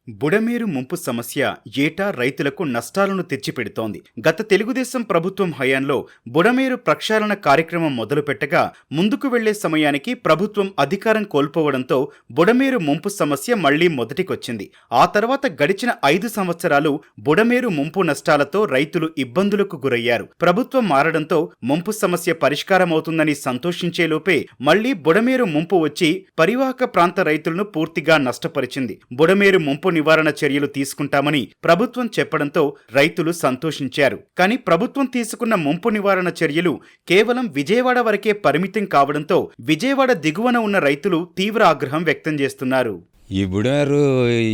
బుడమేరు ముంపు సమస్య ఏటా రైతులకు నష్టాలను తెచ్చిపెడుతోంది. గత తెలుగుదేశం ప్రభుత్వం హయాంలో బుడమేరు ప్రక్షాళన కార్యక్రమం మొదలుపెట్టగా ముందుకు వెళ్లే సమయానికి ప్రభుత్వం అధికారం కోల్పోవడంతో బుడమేరు ముంపు సమస్య మళ్లీ మొదటికొచ్చింది. ఆ తర్వాత గడిచిన 5 సంవత్సరాలు బుడమేరు ముంపు నష్టాలతో రైతులు ఇబ్బందులకు గురయ్యారు. ప్రభుత్వం మారడంతో ముంపు సమస్య పరిష్కారమవుతుందని సంతోషించేలోపే మళ్లీ బుడమేరు ముంపు వచ్చి పరివాహక ప్రాంత రైతులను పూర్తిగా నష్టపరిచింది. బుడమేరు ముంపు నివారణ చర్యలు తీసుకుంటామని ప్రభుత్వం చెప్పడంతో రైతులు సంతోషించారు. కానీ ప్రభుత్వం తీసుకున్న ముంపు నివారణ చర్యలు కేవలం విజయవాడ వరకే పరిమితం కావడంతో విజయవాడ దిగువన ఉన్న రైతులు తీవ్ర ఆగ్రహం వ్యక్తం చేస్తున్నారు. ఈ బుడమేరు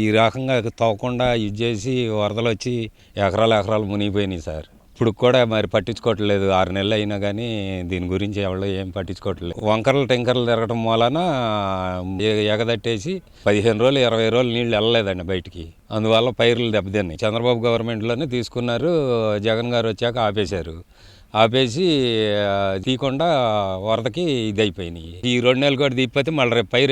ఈ రకంగా తవ్వకుండా ఇది చేసి వరదలు వచ్చి ఎకరాలు మునిగిపోయినాయి సార్. ఇప్పుడు కూడా మరి పట్టించుకోవట్లేదు. 6 నెలలు అయినా కానీ దీని గురించి ఎవరు ఏం పట్టించుకోవట్లేదు. వంకరలు టెంకర్లు తిరగడం వలన ఎగదట్టేసి 15 రోజులు 20 రోజులు నీళ్ళు వెళ్ళలేదండి బయటికి. అందువల్ల పైర్లు దెబ్బతిన్నాయి. చంద్రబాబు గవర్నమెంట్లోనే తీసుకున్నారు. జగన్ గారు వచ్చాక ఆపేసి తీయకుండా వరదకి ఇది అయిపోయినాయి. ఈ 2 నెలలు కూడా తీపితే మళ్ళీ రేపు పైరు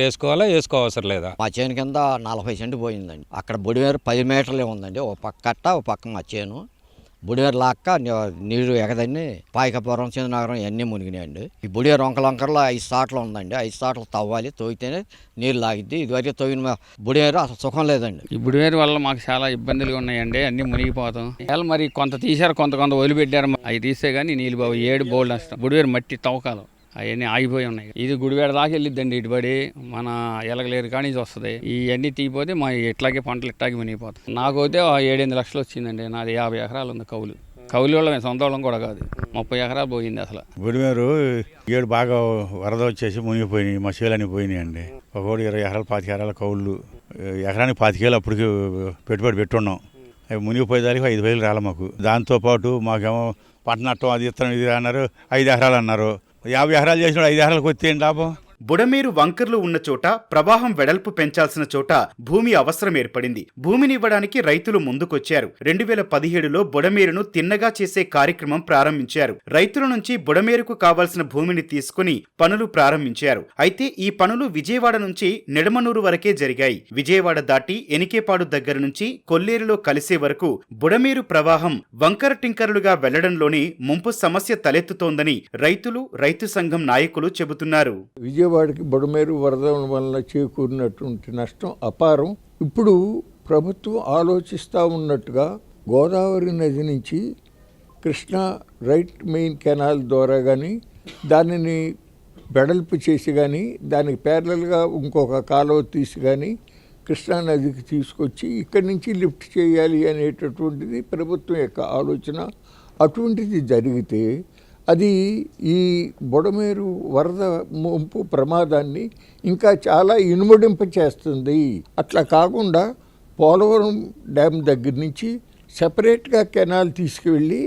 వేసుకోవసరం లేదా. మా చేను కింద 40 సెంటు పోయిందండి. అక్కడ బుడిమేరు 10 మీటర్లే ఉందండి. ఒక పక్క కట్ట ఒక పక్క మా చేను. బుడిమేరు లాక్క నీరు ఎగదని పాయకపురం చంద్రనగరం ఇవన్నీ మునిగినాయండి. ఈ బుడిమేరు వంకలంకరలో 5 సాట్లు ఉందండి. 5 సాట్లు తవ్వాలి, తవ్వితేనే నీరు లాగిద్ది. ఇదివరకు తవ్విన బుడిమేరు అసలు సుఖం లేదండి. ఈ బుడిమేరు వల్ల మాకు చాలా ఇబ్బందులు ఉన్నాయండి. అన్ని మునిగిపోతాం. మరి కొంత తీశారు, కొంత వదిలిపెట్టారు. అవి తీస్తే కానీ నీళ్ళు బాబు 7 బోల్డ్ నష్టం. బుడిమేరు మట్టి తవ్వకాలు అవన్నీ ఆగిపోయి ఉన్నాయి. ఇది గుడివేడ దాకా వెళ్ళిద్దండి. ఇటుబడి మన ఎలగలేరు కానీ వస్తుంది. ఇవన్నీ తీయపోతే మా ఇట్లాగే పంటలు ఇట్లాగే మునిగిపోతాయి. నాకైతే 7-8 లక్షలు వచ్చిందండి. నాది 50 ఎకరాలు ఉంది కౌలు వాళ్ళమే, సొంత వాళ్ళం కూడా కాదు. 30 ఎకరాలు పోయింది అసలు. బుడిమేరు ఏడు బాగా వరద వచ్చేసి మునిగిపోయినాయి. మా చేలన్నీ పోయినాయి అండి. ఒకటి 20 ఎకరాలు 25 ఎకరాల కౌళ్ళు, ఎకరానికి 25 అప్పటికి పెట్టుబడి పెట్టున్నాం. అవి మునిగిపోయేదానికి 5,000 రాలి మాకు. దాంతోపాటు మాకేమో పంట నట్టం అది ఇత్తనం ఇది అన్నారు. 5 ఎకరాలు అన్నారు. 50 ఎకరాలు చేసిన 5 ఎకరాలకు వస్తే ఏంటి లాభం? బుడమేరు వంకర్లు ఉన్న చోట ప్రవాహం వెడల్పు పెంచాల్సిన చోట భూమి అవసరం ఏర్పడింది. భూమినివ్వడానికి రైతులు ముందుకొచ్చారు. 2017లో బుడమేరును తిన్నగా చేసే కార్యక్రమం ప్రారంభించారు. రైతుల నుంచి బుడమేరుకు కావాల్సిన భూమిని తీసుకుని పనులు ప్రారంభించారు. అయితే ఈ పనులు విజయవాడ నుంచి నిడమనూరు వరకే జరిగాయి. విజయవాడ దాటి ఎనికేపాడు దగ్గర నుంచి కొల్లేరులో కలిసే వరకు బుడమేరు ప్రవాహం వంకర టింకర్లుగా వెళ్లడంలోనే ముంపు సమస్య తలెత్తుతోందని రైతు సంఘం నాయకులు చెబుతున్నారు. విజయవాడకి బుడమేరు వరద వల్ల చేకూరినటువంటి నష్టం అపారం. ఇప్పుడు ప్రభుత్వం ఆలోచిస్తూ ఉన్నట్టుగా గోదావరి నది నుంచి కృష్ణా రైట్ మెయిన్ కెనాల్ ద్వారా కానీ దానిని వెడల్పు చేసి కానీ దానికి ప్యారలల్గా ఇంకొక కాలువ తీసి కానీ కృష్ణా నదికి తీసుకొచ్చి ఇక్కడి నుంచి లిఫ్ట్ చేయాలి అనేటటువంటిది ప్రభుత్వం యొక్క ఆలోచన. అటువంటిది జరిగితే అది ఈ బుడమేరు వరద ముంపు ప్రమాదాన్ని ఇంకా చాలా ఇనుమడింప చేస్తుంది. అట్లా కాకుండా పోలవరం డ్యామ్ దగ్గర నుంచి సెపరేట్గా కెనాల్ తీసుకువెళ్ళి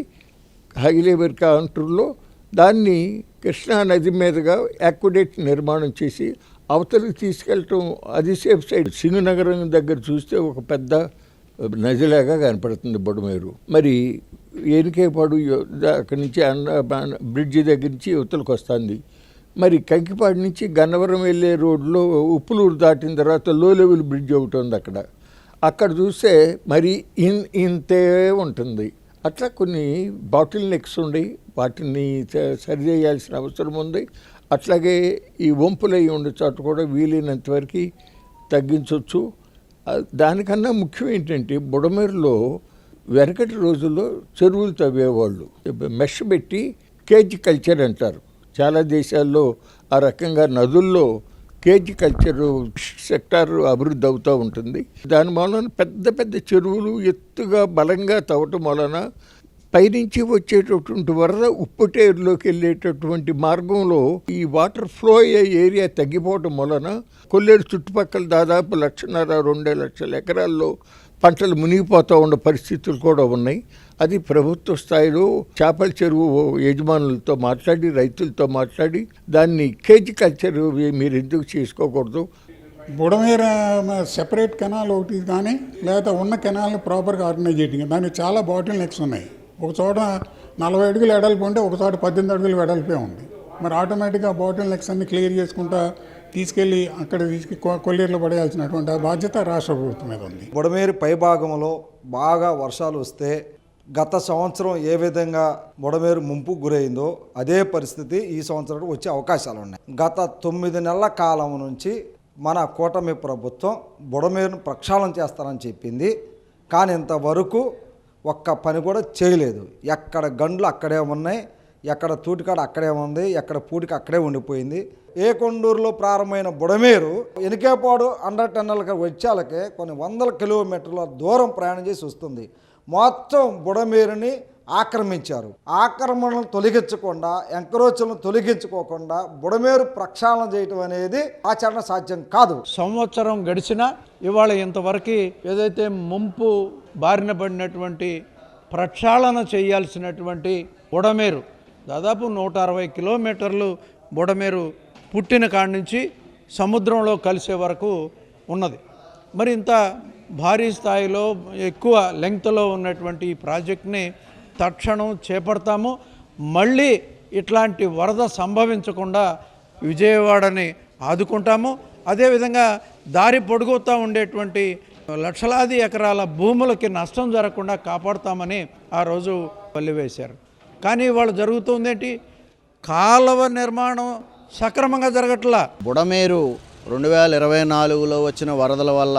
హైలేవర్ కాంటూర్లో దాన్ని కృష్ణా నది మీదుగా యాక్విడేట్ నిర్మాణం చేసి అవతలికి తీసుకెళ్ళటం అది సేఫ్ సైడ్. సింగనగరం దగ్గర చూస్తే ఒక పెద్ద నదిలాగా కనపడుతుంది బుడమేరు. మరి ఏనికేపాడు అక్కడి నుంచి బ్రిడ్జి దగ్గర నుంచి యువతలకు వస్తుంది. మరి కంకిపాడు నుంచి గన్నవరం వెళ్ళే రోడ్లో ఉప్పులూరు దాటిన తర్వాత లో లెవెల్ బ్రిడ్జ్ ఒకటి ఉంది. అక్కడ చూస్తే మరి ఇంతే ఉంటుంది. అట్లా కొన్ని బాటిల్ నెక్స్ ఉండి వాటిని సరిచేయాల్సిన అవసరం ఉంది. అట్లాగే ఈ వంపులై ఉండే చోట కూడా వీలైనంత వరకు తగ్గించవచ్చు. దానికన్నా ముఖ్యం ఏంటంటే బుడమేరులో వెనకటి రోజుల్లో చెరువులు తవ్వేవాళ్ళు మెష్ పెట్టి కేజీ కల్చర్ అంటారు. చాలా దేశాల్లో ఆ రకంగా నదుల్లో కేజీ కల్చర్ సెక్టార్ అభివృద్ధి అవుతూ ఉంటుంది. దాని వలన పెద్ద పెద్ద చెరువులు ఎత్తుగా బలంగా తవ్వటం వలన పైనుంచి వచ్చేటటువంటి వరద ఉప్పుటేరులోకి వెళ్ళేటటువంటి మార్గంలో ఈ వాటర్ ఫ్లో అయ్యే ఏరియా తగ్గిపోవటం వలన కొల్లేరు చుట్టుపక్కల దాదాపు 1.5-2 లక్షల ఎకరాల్లో పంటలు మునిగిపోతూ ఉన్న పరిస్థితులు కూడా ఉన్నాయి. అది ప్రభుత్వ స్థాయిలో చేపల చెరువు యజమానులతో మాట్లాడి రైతులతో మాట్లాడి దాన్ని కేజీ కల్చర్ మీరు ఎందుకు చేసుకోకూడదు, బుడమేరు సెపరేట్ కెనాల్ ఒకటి కానీ లేదా ఉన్న కెనాల్ని ప్రాపర్గా ఆర్గనైజ్ చేయడం, దానికి చాలా బాటిల్ నెక్స్ ఉన్నాయి. ఒక చోట 40 అడుగులు వెడల్పు ఉంటే ఒక చోట 18 అడుగులు వెడల్పే ఉంది. మరి ఆటోమేటిక్గా బాటిల్ నెక్స్ అన్ని క్లియర్ చేసుకుంటా తీసుకెళ్ళి అక్కడ కొల్లేరులో పడేయాల్సినటువంటి బాధ్యత రాష్ట్ర ప్రభుత్వం మీద ఉంది. బుడమేరు పైభాగంలో బాగా వర్షాలు వస్తే గత సంవత్సరం ఏ విధంగా బుడమేరు ముంపు గురైందో అదే పరిస్థితి ఈ సంవత్సరం వచ్చే అవకాశాలు ఉన్నాయి. గత 9 నెలల కాలం నుంచి మన కూటమి ప్రభుత్వం బుడమేరును ప్రక్షాళన చేస్తారని చెప్పింది. కానీ ఇంతవరకు ఒక్క పని కూడా చేయలేదు. ఎక్కడ గండ్లు అక్కడే ఉన్నాయి, ఎక్కడ తూటికాడ అక్కడే ఉంది, ఎక్కడ పూటికి అక్కడే ఉండిపోయింది. ఏ కొండూరులో ప్రారంభమైన బుడమేరు ఎనికేపాడు 100 టన్నులకి వచ్చేలకే కొన్ని 100 కిలోమీటర్ల దూరం ప్రయాణం చేసి వస్తుంది. మొత్తం బుడమేరుని ఆక్రమించారు. ఆక్రమణను తొలగించకుండా, ఎంకరోచులను తొలగించుకోకుండా బుడమేరు ప్రక్షాళన చేయటం అనేది ఆచరణ సాధ్యం కాదు. సంవత్సరం గడిచినా ఇవాళ ఇంతవరకు ఏదైతే ముంపు బారిన పడినటువంటి ప్రక్షాళన చేయాల్సినటువంటి బుడమేరు దాదాపు 160 కిలోమీటర్లు బుడమేరు పుట్టిన కాడి నుంచి సముద్రంలో కలిసే వరకు ఉన్నది. మరి ఇంత భారీ స్థాయిలో ఎక్కువ లెంగ్త్లో ఉన్నటువంటి ఈ ప్రాజెక్ట్ని తక్షణం చేపడతాము. మళ్ళీ ఇట్లాంటి వరద సంభవించకుండా విజయవాడని ఆదుకుంటాము. అదేవిధంగా దారి పొడుగుతూ ఉండేటువంటి లక్షలాది ఎకరాల భూములకి నష్టం జరగకుండా కాపాడుతామని ఆ రోజు వల్లివేశారు. కానీ వాళ్ళు జరుగుతుందేంటి, కాలువ నిర్మాణం సక్రమంగా జరగట్లా. బుడమేరు 2024లో వచ్చిన వరదల వల్ల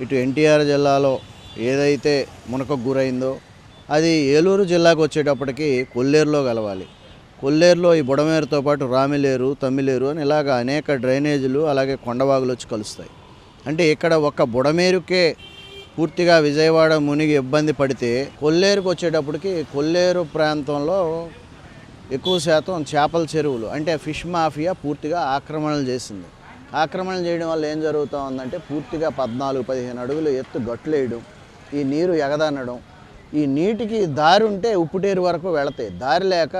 ఇటు ఎన్టీఆర్ జిల్లాలో ఏదైతే మునకకు గురైందో అది ఏలూరు జిల్లాకు వచ్చేటప్పటికి కొల్లేరులో కలవాలి. కొల్లేరులో ఈ బుడమేరుతో పాటు రామిలేరు, తమ్మిలేరు అని ఇలాగ అనేక డ్రైనేజీలు అలాగే కొండవాగులు వచ్చి కలుస్తాయి. అంటే ఇక్కడ ఒక్క బుడమేరుకే పూర్తిగా విజయవాడ మునిగి ఇబ్బంది పడితే కొల్లేరుకు వచ్చేటప్పటికి కొల్లేరు ప్రాంతంలో ఎక్కువ శాతం చేపల చెరువులు అంటే ఫిష్ మాఫియా పూర్తిగా ఆక్రమణలు చేసింది. ఆక్రమణలు చేయడం వల్ల ఏం జరుగుతూ ఉందంటే పూర్తిగా 14-15 అడుగులు ఎత్తు గట్లేయడం, ఈ నీరు ఎగదన్నడం, ఈ నీటికి దారి ఉంటే ఉప్పుటేరు వరకు వెళతాయి. దారి లేక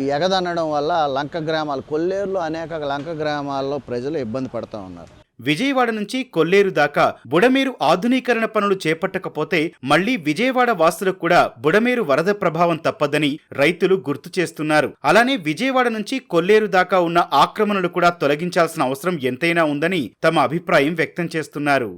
ఈ ఎగదన్నడం వల్ల లంక గ్రామాలు, కొల్లేరులో అనేక లంక గ్రామాల్లో ప్రజలు ఇబ్బంది పడుతూ ఉన్నారు. విజయవాడ నుంచి కొల్లేరు దాకా బుడమేరు ఆధునీకరణ పనులు చేపట్టకపోతే మళ్లీ విజయవాడ వాసులకు కూడా బుడమేరు వరద ప్రభావం తప్పదని రైతులు గుర్తు చేస్తున్నారు. అలానే విజయవాడ నుంచి కొల్లేరు దాకా ఉన్న ఆక్రమణలు కూడా తొలగించాల్సిన అవసరం ఎంతైనా ఉందని తమ అభిప్రాయం వ్యక్తం చేస్తున్నారు.